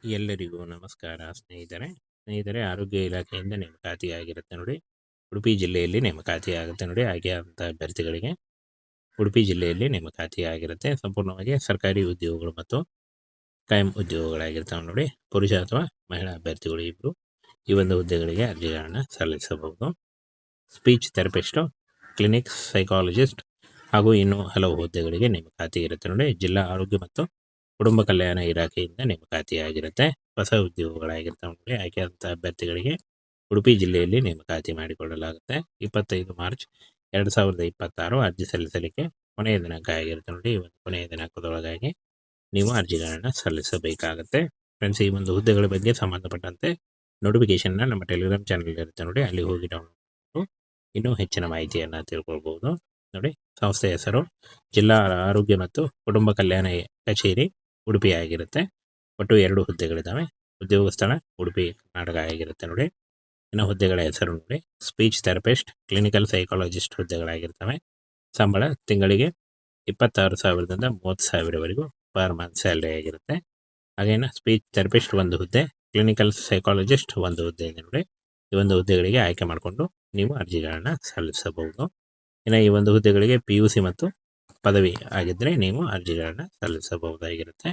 ಎಲ್ಲರಿಗೂ ನಮಸ್ಕಾರ ಸ್ನೇಹಿತರೆ ಆರೋಗ್ಯ ಇಲಾಖೆಯಿಂದ ನೇಮಕಾತಿಯಾಗಿರುತ್ತೆ ನೋಡಿ. ಉಡುಪಿ ಜಿಲ್ಲೆಯಲ್ಲಿ ನೇಮಕಾತಿಯಾಗುತ್ತೆ ನೋಡಿ. ಆಯ್ಕೆ ಅಂತ ಅಭ್ಯರ್ಥಿಗಳಿಗೆ ಉಡುಪಿ ಜಿಲ್ಲೆಯಲ್ಲಿ ನೇಮಕಾತಿಯಾಗಿರುತ್ತೆ. ಸಂಪೂರ್ಣವಾಗಿ ಸರ್ಕಾರಿ ಉದ್ಯೋಗಗಳು ಮತ್ತು ಕಾಯಂ ಉದ್ಯೋಗಗಳಾಗಿರ್ತವೆ ನೋಡಿ. ಪುರುಷ ಅಥವಾ ಮಹಿಳಾ ಅಭ್ಯರ್ಥಿಗಳು ಇಬ್ಬರು ಈ ಒಂದು ಹುದ್ದೆಗಳಿಗೆ ಅರ್ಜಿಗಳನ್ನು ಸಲ್ಲಿಸಬಹುದು. ಸ್ಪೀಚ್ ಥೆರಪಿಸ್ಟು, ಕ್ಲಿನಿಕ್ ಸೈಕಾಲಜಿಸ್ಟ್ ಹಾಗೂ ಇನ್ನೂ ಹಲವು ಹುದ್ದೆಗಳಿಗೆ ನೇಮಕಾತಿ ಇರುತ್ತೆ ನೋಡಿ. ಜಿಲ್ಲಾ ಆರೋಗ್ಯ ಮತ್ತು ಕುಟುಂಬ ಕಲ್ಯಾಣ ಇಲಾಖೆಯಿಂದ ನೇಮಕಾತಿಯಾಗಿರುತ್ತೆ. ಹೊಸ ಉದ್ಯೋಗಗಳಾಗಿರ್ತವೆ ನೋಡಿ. ಆಯ್ಕೆಯಾದಂಥ ಅಭ್ಯರ್ಥಿಗಳಿಗೆ ಉಡುಪಿ ಜಿಲ್ಲೆಯಲ್ಲಿ ನೇಮಕಾತಿ ಮಾಡಿಕೊಳ್ಳಲಾಗುತ್ತೆ. 25 ಮಾರ್ಚ್ 2026 ಅರ್ಜಿ ಸಲ್ಲಿಸಲಿಕ್ಕೆ ಕೊನೆಯ ದಿನಾಂಕ ಆಗಿರುತ್ತೆ ನೋಡಿ. ಈ ಒಂದು ಕೊನೆಯ ದಿನಾಂಕದೊಳಗಾಗಿ ನೀವು ಅರ್ಜಿಗಳನ್ನು ಸಲ್ಲಿಸಬೇಕಾಗುತ್ತೆ. ಫ್ರೆಂಡ್ಸ್, ಈ ಒಂದು ಹುದ್ದೆಗಳ ಬಗ್ಗೆ ಸಂಬಂಧಪಟ್ಟಂತೆ ನೋಟಿಫಿಕೇಶನ್ನ ನಮ್ಮ ಟೆಲಿಗ್ರಾಮ್ ಚಾನಲ್ ಇರುತ್ತೆ ನೋಡಿ, ಅಲ್ಲಿ ಹೋಗಿ ಡೌನ್ಲೋಡ್ ಮಾಡಿ ಇನ್ನೂ ಹೆಚ್ಚಿನ ಮಾಹಿತಿಯನ್ನು ತಿಳ್ಕೊಳ್ಬೋದು ನೋಡಿ. ಸಂಸ್ಥೆ ಹೆಸರು ಜಿಲ್ಲಾ ಆರೋಗ್ಯ ಮತ್ತು ಕುಟುಂಬ ಕಲ್ಯಾಣ ಕಚೇರಿ ಉಡುಪಿ ಆಗಿರುತ್ತೆ. ಒಟ್ಟು 2 ಹುದ್ದೆಗಳಿದ್ದಾವೆ. ಉದ್ಯೋಗ ಸ್ಥಳ ಉಡುಪಿ ಕರ್ನಾಟಕ ಆಗಿರುತ್ತೆ ನೋಡಿ. ಇನ್ನು ಹುದ್ದೆಗಳ ಹೆಸರು ನೋಡಿ, ಸ್ಪೀಚ್ ಥೆರಪಿಸ್ಟ್, ಕ್ಲಿನಿಕಲ್ ಸೈಕಾಲಜಿಸ್ಟ್ ಹುದ್ದೆಗಳಾಗಿರ್ತವೆ. ಸಂಬಳ ತಿಂಗಳಿಗೆ 26,000ದಿಂದ 30,000ವರೆಗೂ ಪರ್ ಮಂತ್ ಸ್ಯಾಲ್ರಿ ಆಗಿರುತ್ತೆ. ಹಾಗೇನು ಸ್ಪೀಚ್ ಥೆರಪಿಸ್ಟ್ ಒಂದು ಹುದ್ದೆ, ಕ್ಲಿನಿಕಲ್ ಸೈಕಾಲಜಿಸ್ಟ್ ಒಂದು ಹುದ್ದೆ ಇದೆ ನೋಡಿ. ಈ ಒಂದು ಹುದ್ದೆಗಳಿಗೆ ಆಯ್ಕೆ ಮಾಡಿಕೊಂಡು ನೀವು ಅರ್ಜಿಗಳನ್ನು ಸಲ್ಲಿಸಬಹುದು. ಇನ್ನು ಈ ಒಂದು ಹುದ್ದೆಗಳಿಗೆ PUC ಮತ್ತು ಪದವಿ ಆಗಿದ್ದರೆ ನೀವು ಅರ್ಜಿಗಳನ್ನು ಸಲ್ಲಿಸಬಹುದಾಗಿರುತ್ತೆ.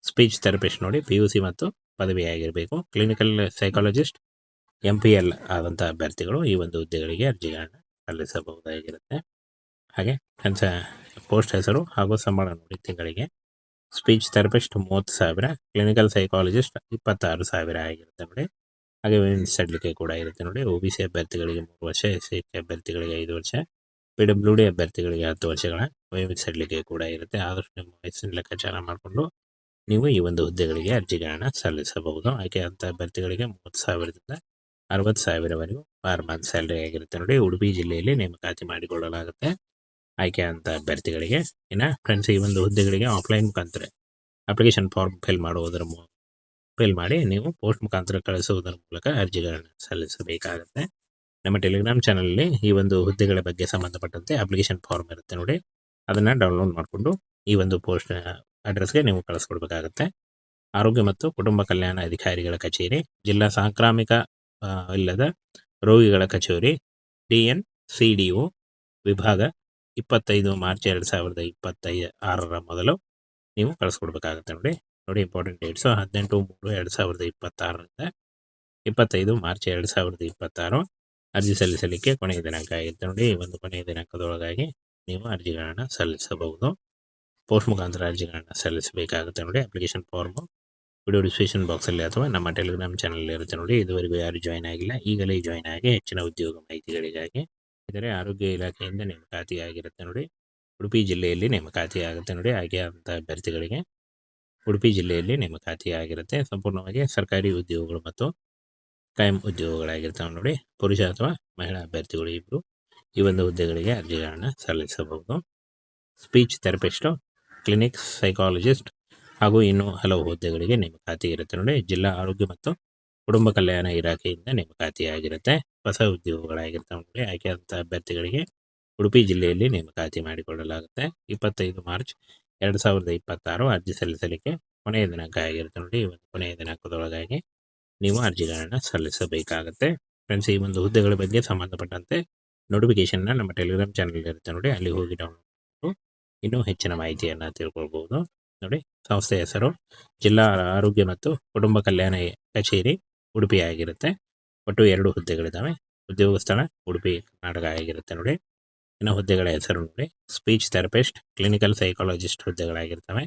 ಸ್ಪೀಚ್ ಥೆರಪಿಸ್ಟ್ ನೋಡಿ, PUC ಮತ್ತು ಪದವಿ ಆಗಿರಬೇಕು. ಕ್ಲಿನಿಕಲ್ ಸೈಕಾಲಜಿಸ್ಟ್ MPL ಆದಂಥ ಅಭ್ಯರ್ಥಿಗಳು ಈ ಒಂದು ಹುದ್ದೆಗಳಿಗೆ ಅರ್ಜಿಗಳನ್ನು ಸಲ್ಲಿಸಬಹುದಾಗಿರುತ್ತೆ. ಹಾಗೆ ಪೋಸ್ಟ್ ಹೆಸರು ಹಾಗೂ ಸಂಬಳ ನೋಡಿ, ತಿಂಗಳಿಗೆ ಸ್ಪೀಚ್ ಥೆರಪಿಸ್ಟ್ 30,000, ಕ್ಲಿನಿಕಲ್ ಸೈಕಾಲಜಿಸ್ಟ್ 26,000 ಆಗಿರುತ್ತೆ ನೋಡಿ. ಹಾಗೆ ವಯೋಮಿತಿ ಸಡಿಲಿಕೆ ಕೂಡ ಇರುತ್ತೆ ನೋಡಿ. OBC ಅಭ್ಯರ್ಥಿಗಳಿಗೆ 3 ವರ್ಷ, SC ಅಭ್ಯರ್ಥಿಗಳಿಗೆ 5 ವರ್ಷ, PWD ಅಭ್ಯರ್ಥಿಗಳಿಗೆ 10 ವರ್ಷಗಳ ವಯೋಮಿತಿ ಸಡಿಲಿಕೆ ಕೂಡ ಇರುತ್ತೆ. ಆದಷ್ಟು ನಿಮ್ಮ ವಯಸ್ಸಿನ ಲೆಕ್ಕಾಚಾರ ಮಾಡಿಕೊಂಡು ನೀವು ಈ ಒಂದು ಹುದ್ದೆಗಳಿಗೆ ಅರ್ಜಿಗಳನ್ನು ಸಲ್ಲಿಸಬಹುದು. ಆಯ್ಕೆಯಾದಂಥ ಅಭ್ಯರ್ಥಿಗಳಿಗೆ 30,000ದಿಂದ 60,000ವರೆಗೂ ಪರ್ ಮಂತ್ ಸ್ಯಾಲ್ರಿ ಆಗಿರುತ್ತೆ ನೋಡಿ. ಉಡುಪಿ ಜಿಲ್ಲೆಯಲ್ಲಿ ನೇಮಕಾತಿ ಮಾಡಿಕೊಳ್ಳಲಾಗುತ್ತೆ ಆಯ್ಕೆಯಾದಂಥ ಅಭ್ಯರ್ಥಿಗಳಿಗೆ. ಇನ್ನು ಫ್ರೆಂಡ್ಸ್, ಈ ಒಂದು ಹುದ್ದೆಗಳಿಗೆ ಆಫ್ಲೈನ್ ಮುಖಾಂತರ ಅಪ್ಲಿಕೇಶನ್ ಫಾರ್ಮ್ ಫಿಲ್ ಮಾಡಿ ನೀವು ಪೋಸ್ಟ್ ಮುಖಾಂತರ ಕಳಿಸುವುದರ ಮೂಲಕ ಅರ್ಜಿಗಳನ್ನು ಸಲ್ಲಿಸಬೇಕಾಗುತ್ತೆ. ನಮ್ಮ ಟೆಲಿಗ್ರಾಮ್ ಚಾನಲಲ್ಲಿ ಈ ಒಂದು ಹುದ್ದೆಗಳ ಬಗ್ಗೆ ಸಂಬಂಧಪಟ್ಟಂತೆ ಅಪ್ಲಿಕೇಶನ್ ಫಾರ್ಮ್ ಇರುತ್ತೆ ನೋಡಿ, ಅದನ್ನು ಡೌನ್ಲೋಡ್ ಮಾಡಿಕೊಂಡು ಈ ಒಂದು ಪೋಸ್ಟ್ ಅಡ್ರೆಸ್ಗೆ ನೀವು ಕಳಿಸ್ಕೊಡ್ಬೇಕಾಗುತ್ತೆ. ಆರೋಗ್ಯ ಮತ್ತು ಕುಟುಂಬ ಕಲ್ಯಾಣ ಅಧಿಕಾರಿಗಳ ಕಚೇರಿ, ಜಿಲ್ಲಾ ಸಾಂಕ್ರಾಮಿಕ ಇಲ್ಲದ ರೋಗಿಗಳ ಕಚೇರಿ, DNCDO ವಿಭಾಗ, 25 ಮಾರ್ಚ್ 2026 ಮೊದಲು ನೀವು ಕಳಿಸ್ಕೊಡ್ಬೇಕಾಗುತ್ತೆ ನೋಡಿ. ಇಂಪಾರ್ಟೆಂಟ್ ಡೇಟ್ಸು 18/3/2026ರಿಂದ 25 ಮಾರ್ಚ್ 2026 ಅರ್ಜಿ ಸಲ್ಲಿಸಲಿಕ್ಕೆ ಕೊನೆಯ ದಿನಾಂಕ ಆಗಿರುತ್ತೆ ನೋಡಿ. ಈ ಒಂದು ಕೊನೆಯ ದಿನಾಂಕದೊಳಗಾಗಿ ನೀವು ಅರ್ಜಿಗಳನ್ನು ಸಲ್ಲಿಸಬಹುದು. ಪೋಸ್ಟ್ ಮುಖಾಂತರ ಅರ್ಜಿಗಳನ್ನು ಸಲ್ಲಿಸಬೇಕಾಗುತ್ತೆ ನೋಡಿ. ಅಪ್ಲಿಕೇಶನ್ ಫಾರ್ಮು ವಿಡಿಯೋ ಡಿಸ್ಕ್ರಿಪ್ಷನ್ ಬಾಕ್ಸಲ್ಲಿ ಅಥವಾ ನಮ್ಮ ಟೆಲಿಗ್ರಾಮ್ ಚಾನಲ್ ಇರುತ್ತೆ ನೋಡಿ. ಇದುವರೆಗೂ ಯಾರು ಜಾಯ್ನ್ ಆಗಿಲ್ಲ, ಈಗಲೇ ಜಾಯ್ನ್ ಆಗಿ ಹೆಚ್ಚಿನ ಉದ್ಯೋಗ ಮಾಹಿತಿಗಳಿಗಾಗಿ. ಇದರ ಆರೋಗ್ಯ ಇಲಾಖೆಯಿಂದ ನೇಮಕಾತಿಯಾಗಿರುತ್ತೆ ನೋಡಿ. ಉಡುಪಿ ಜಿಲ್ಲೆಯಲ್ಲಿ ನೇಮಕಾತಿಯಾಗುತ್ತೆ ನೋಡಿ. ಆಯ್ಕೆಯಾದಂಥ ಅಭ್ಯರ್ಥಿಗಳಿಗೆ ಉಡುಪಿ ಜಿಲ್ಲೆಯಲ್ಲಿ ನೇಮಕಾತಿಯಾಗಿರುತ್ತೆ. ಸಂಪೂರ್ಣವಾಗಿ ಸರ್ಕಾರಿ ಉದ್ಯೋಗಗಳು ಮತ್ತು ಕಾಯಂ ಉದ್ಯೋಗಗಳಾಗಿರ್ತವೆ ನೋಡಿ. ಪುರುಷ ಅಥವಾ ಮಹಿಳಾ ಅಭ್ಯರ್ಥಿಗಳು ಇಬ್ಬರು ಈ ಒಂದು ಹುದ್ದೆಗಳಿಗೆ ಅರ್ಜಿಗಳನ್ನು ಸಲ್ಲಿಸಬಹುದು. ಸ್ಪೀಚ್ ಥೆರಪಿಸ್ಟು, ಕ್ಲಿನಿಕ್ ಸೈಕಾಲಜಿಸ್ಟ್ ಹಾಗೂ ಇನ್ನೂ ಹಲವು ಹುದ್ದೆಗಳಿಗೆ ನೇಮಕಾತಿ ಇರುತ್ತೆ ನೋಡಿ. ಜಿಲ್ಲಾ ಆರೋಗ್ಯ ಮತ್ತು ಕುಟುಂಬ ಕಲ್ಯಾಣ ಇಲಾಖೆಯಿಂದ ನೇಮಕಾತಿಯಾಗಿರುತ್ತೆ. ಹೊಸ ಉದ್ಯೋಗಗಳಾಗಿರ್ತವೆ ನೋಡಿ. ಆಯ್ಕೆಯಾದಂಥ ಅಭ್ಯರ್ಥಿಗಳಿಗೆ ಉಡುಪಿ ಜಿಲ್ಲೆಯಲ್ಲಿ ನೇಮಕಾತಿ ಮಾಡಿಕೊಳ್ಳಲಾಗುತ್ತೆ. 25 ಮಾರ್ಚ್ 2026 ಅರ್ಜಿ ಸಲ್ಲಿಸಲಿಕ್ಕೆ ಕೊನೆಯ ದಿನಾಂಕ ಆಗಿರುತ್ತೆ ನೋಡಿ. ಈ ಒಂದು ಕೊನೆಯ ದಿನಾಂಕದೊಳಗಾಗಿ ನೀವು ಅರ್ಜಿಗಳನ್ನು ಸಲ್ಲಿಸಬೇಕಾಗುತ್ತೆ. ಫ್ರೆಂಡ್ಸ್, ಈ ಒಂದು ಹುದ್ದೆಗಳ ಬಗ್ಗೆ ಸಂಬಂಧಪಟ್ಟಂತೆ ನೋಟಿಫಿಕೇಶನ್ನ ನಮ್ಮ ಟೆಲಿಗ್ರಾಮ್ ಚಾನಲ್ ಇರುತ್ತೆ ನೋಡಿ, ಅಲ್ಲಿ ಹೋಗಿ ಡೌನ್ಲೋಡ್ ಮಾಡಿ ಇನ್ನೂ ಹೆಚ್ಚಿನ ಮಾಹಿತಿಯನ್ನು ತಿಳ್ಕೊಳ್ಬೋದು ನೋಡಿ. ಸಂಸ್ಥೆ ಹೆಸರು ಜಿಲ್ಲಾ ಆರೋಗ್ಯ ಮತ್ತು ಕುಟುಂಬ ಕಲ್ಯಾಣ ಕಚೇರಿ ಉಡುಪಿ ಆಗಿರುತ್ತೆ. ಒಟ್ಟು 2 ಹುದ್ದೆಗಳಿದ್ದಾವೆ. ಉದ್ಯೋಗ ಸ್ಥಳ ಉಡುಪಿ ಕರ್ನಾಟಕ ಆಗಿರುತ್ತೆ ನೋಡಿ. ಇನ್ನು ಹುದ್ದೆಗಳ ಹೆಸರು ನೋಡಿ, ಸ್ಪೀಚ್ ಥೆರಪಿಸ್ಟ್, ಕ್ಲಿನಿಕಲ್ ಸೈಕಾಲಜಿಸ್ಟ್ ಹುದ್ದೆಗಳಾಗಿರ್ತವೆ.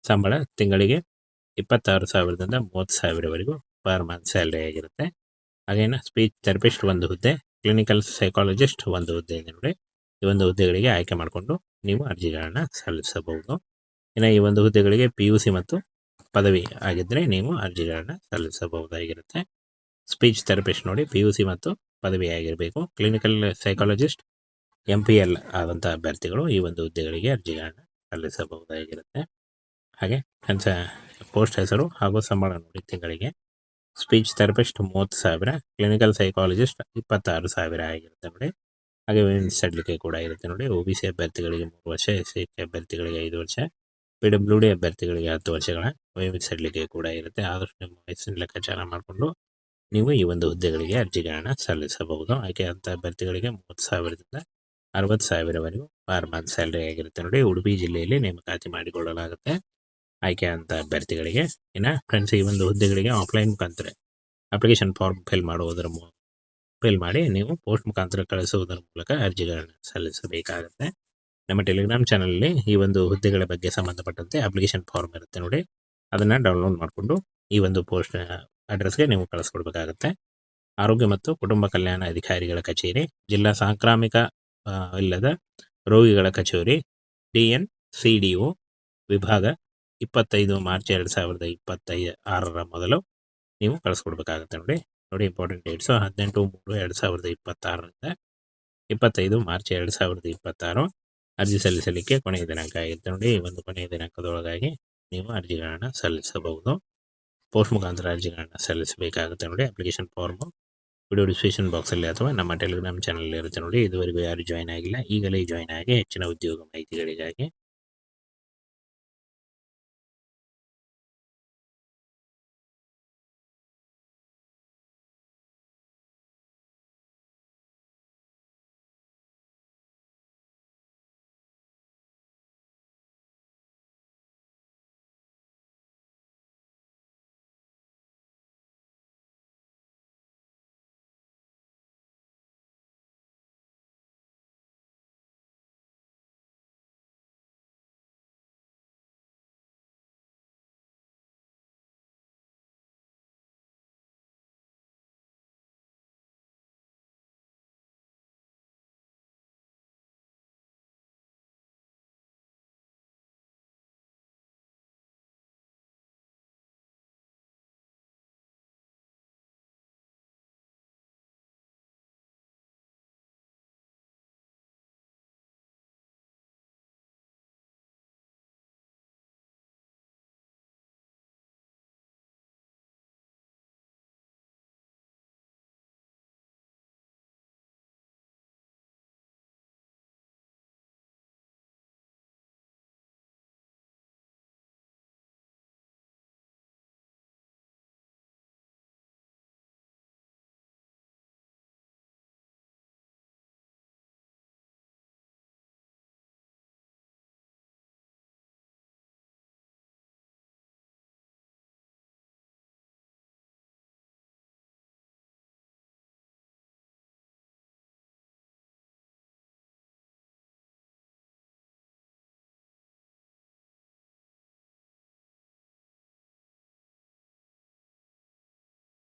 ಸಂಬಳ ತಿಂಗಳಿಗೆ 26,000ದಿಂದ 30,000ವರೆಗೂ ಪರ್ ಮಂತ್ ಸ್ಯಾಲ್ರಿ ಆಗಿರುತ್ತೆ. ಹಾಗೇನು ಸ್ಪೀಚ್ ಥೆರಪಿಸ್ಟ್ ಒಂದು ಹುದ್ದೆ, ಕ್ಲಿನಿಕಲ್ ಸೈಕಾಲಜಿಸ್ಟ್ ಒಂದು ಹುದ್ದೆ ಇದೆ ನೋಡಿ. ಈ ಒಂದು ಹುದ್ದೆಗಳಿಗೆ ಆಯ್ಕೆ ಮಾಡಿಕೊಂಡು ನೀವು ಅರ್ಜಿಗಳನ್ನು ಸಲ್ಲಿಸಬಹುದು. ಇನ್ನು ಈ ಒಂದು ಹುದ್ದೆಗಳಿಗೆ PUC ಮತ್ತು ಪದವಿ ಆಗಿದ್ದರೆ ನೀವು ಅರ್ಜಿಗಳನ್ನು ಸಲ್ಲಿಸಬಹುದಾಗಿರುತ್ತೆ. ಸ್ಪೀಚ್ ಥೆರಪಿಸ್ಟ್ ನೋಡಿ, PUC ಮತ್ತು ಪದವಿ ಆಗಿರಬೇಕು. ಕ್ಲಿನಿಕಲ್ ಸೈಕಾಲಜಿಸ್ಟ್ MPL ಆದಂಥ ಅಭ್ಯರ್ಥಿಗಳು ಈ ಒಂದು ಹುದ್ದೆಗಳಿಗೆ ಅರ್ಜಿಗಳನ್ನು ಸಲ್ಲಿಸಬಹುದಾಗಿರುತ್ತೆ. ಹಾಗೆ ಪೋಸ್ಟ್ ಹೆಸರು ಹಾಗೂ ಸಂಬಳ ನೋಡಿ, ತಿಂಗಳಿಗೆ ಸ್ಪೀಚ್ ಥೆರಪಿಸ್ಟ್ 30,000, ಕ್ಲಿನಿಕಲ್ ಸೈಕಾಲಜಿಸ್ಟ್ 26,000 ಆಗಿರುತ್ತೆ ನೋಡಿ. ಹಾಗೆ ವಯೋಮಿತಿ ಸಡಿಲಿಕೆ ಕೂಡ ಇರುತ್ತೆ ನೋಡಿ. OBC ಅಭ್ಯರ್ಥಿಗಳಿಗೆ 3 ವರ್ಷ, SC ಅಭ್ಯರ್ಥಿಗಳಿಗೆ 5 ವರ್ಷ, PWD ಅಭ್ಯರ್ಥಿಗಳಿಗೆ 10 ವರ್ಷಗಳ ವಯೋಮಿತಿ ಕೂಡ ಇರುತ್ತೆ. ಆದಷ್ಟು ನಿಮ್ಮ ವಯಸ್ಸಿನ ಲೆಕ್ಕಾಚಾರ ಮಾಡಿಕೊಂಡು ನೀವು ಈ ಒಂದು ಹುದ್ದೆಗಳಿಗೆ ಅರ್ಜಿಗಳನ್ನು ಸಲ್ಲಿಸಬಹುದು. ಆಯ್ಕೆಯಾದಂಥ ಅಭ್ಯರ್ಥಿಗಳಿಗೆ 30,000ದಿಂದ 60,000ವರೆಗೂ ಪರ್ ಮಂತ್ ಸ್ಯಾಲರಿ ಆಗಿರುತ್ತೆ ನೋಡಿ. ಉಡುಪಿ ಜಿಲ್ಲೆಯಲ್ಲಿ ನೇಮಕಾತಿ ಮಾಡಿಕೊಳ್ಳಲಾಗುತ್ತೆ ಆಯ್ಕೆಯಾದಂಥ ಅಭ್ಯರ್ಥಿಗಳಿಗೆ. ಇನ್ನು ಫ್ರೆಂಡ್ಸ್, ಈ ಒಂದು ಹುದ್ದೆಗಳಿಗೆ ಆಫ್ಲೈನ್ ಮುಖಾಂತರ ಅಪ್ಲಿಕೇಶನ್ ಫಾರ್ಮ್ ಫಿಲ್ ಮಾಡಿ ನೀವು ಪೋಸ್ಟ್ ಮುಖಾಂತರ ಕಳಿಸುವುದರ ಮೂಲಕ ಅರ್ಜಿಗಳನ್ನು ಸಲ್ಲಿಸಬೇಕಾಗುತ್ತೆ. ನಮ್ಮ ಟೆಲಿಗ್ರಾಮ್ ಚಾನಲಲ್ಲಿ ಈ ಒಂದು ಹುದ್ದೆಗಳ ಬಗ್ಗೆ ಸಂಬಂಧಪಟ್ಟಂತೆ ಅಪ್ಲಿಕೇಶನ್ ಫಾರ್ಮ್ ಇರುತ್ತೆ ನೋಡಿ, ಅದನ್ನು ಡೌನ್ಲೋಡ್ ಮಾಡಿಕೊಂಡು ಈ ಒಂದು ಪೋಸ್ಟ್ ಅಡ್ರೆಸ್ಗೆ ನೀವು ಕಳಿಸ್ಕೊಡ್ಬೇಕಾಗುತ್ತೆ. ಆರೋಗ್ಯ ಮತ್ತು ಕುಟುಂಬ ಕಲ್ಯಾಣ ಅಧಿಕಾರಿಗಳ ಕಚೇರಿ, ಜಿಲ್ಲಾ ಸಾಂಕ್ರಾಮಿಕ ಇಲ್ಲದ ರೋಗಿಗಳ ಕಚೇರಿ, DNCDO ವಿಭಾಗ, 25 ಮಾರ್ಚ್ 2026 ಮೊದಲು ನೀವು ಕಳಿಸ್ಕೊಡ್ಬೇಕಾಗುತ್ತೆ ನೋಡಿ. ಇಂಪಾರ್ಟೆಂಟ್ ಡೇಟ್ಸು 18/3/2026ರಿಂದ 25 ಮಾರ್ಚ್ 2026 ಅರ್ಜಿ ಸಲ್ಲಿಸಲಿಕ್ಕೆ ಕೊನೆಯ ದಿನಾಂಕ ಆಗಿರುತ್ತೆ ನೋಡಿ. ಈ ಒಂದು ಕೊನೆಯ ದಿನಾಂಕದೊಳಗಾಗಿ ನೀವು ಅರ್ಜಿಗಳನ್ನು ಸಲ್ಲಿಸಬಹುದು. ಪೋಸ್ಟ್ ಮುಖಾಂತರ ಅರ್ಜಿಗಳನ್ನು ಸಲ್ಲಿಸಬೇಕಾಗುತ್ತೆ ನೋಡಿ. ಅಪ್ಲಿಕೇಶನ್ ಫಾರ್ಮು ವಿಡಿಯೋ ಡಿಸ್ಕ್ರಿಪ್ಷನ್ ಬಾಕ್ಸಲ್ಲಿ ಅಥವಾ ನಮ್ಮ ಟೆಲಿಗ್ರಾಮ್ ಚಾನಲ್ ಇರುತ್ತೆ ನೋಡಿ. ಇದುವರೆಗೂ ಯಾರು ಜಾಯ್ನ್ ಆಗಿಲ್ಲ, ಈಗಲೇ ಜಾಯ್ನ್ ಆಗಿ ಹೆಚ್ಚಿನ ಉದ್ಯೋಗ ಮಾಹಿತಿಗಳಿಗಾಗಿ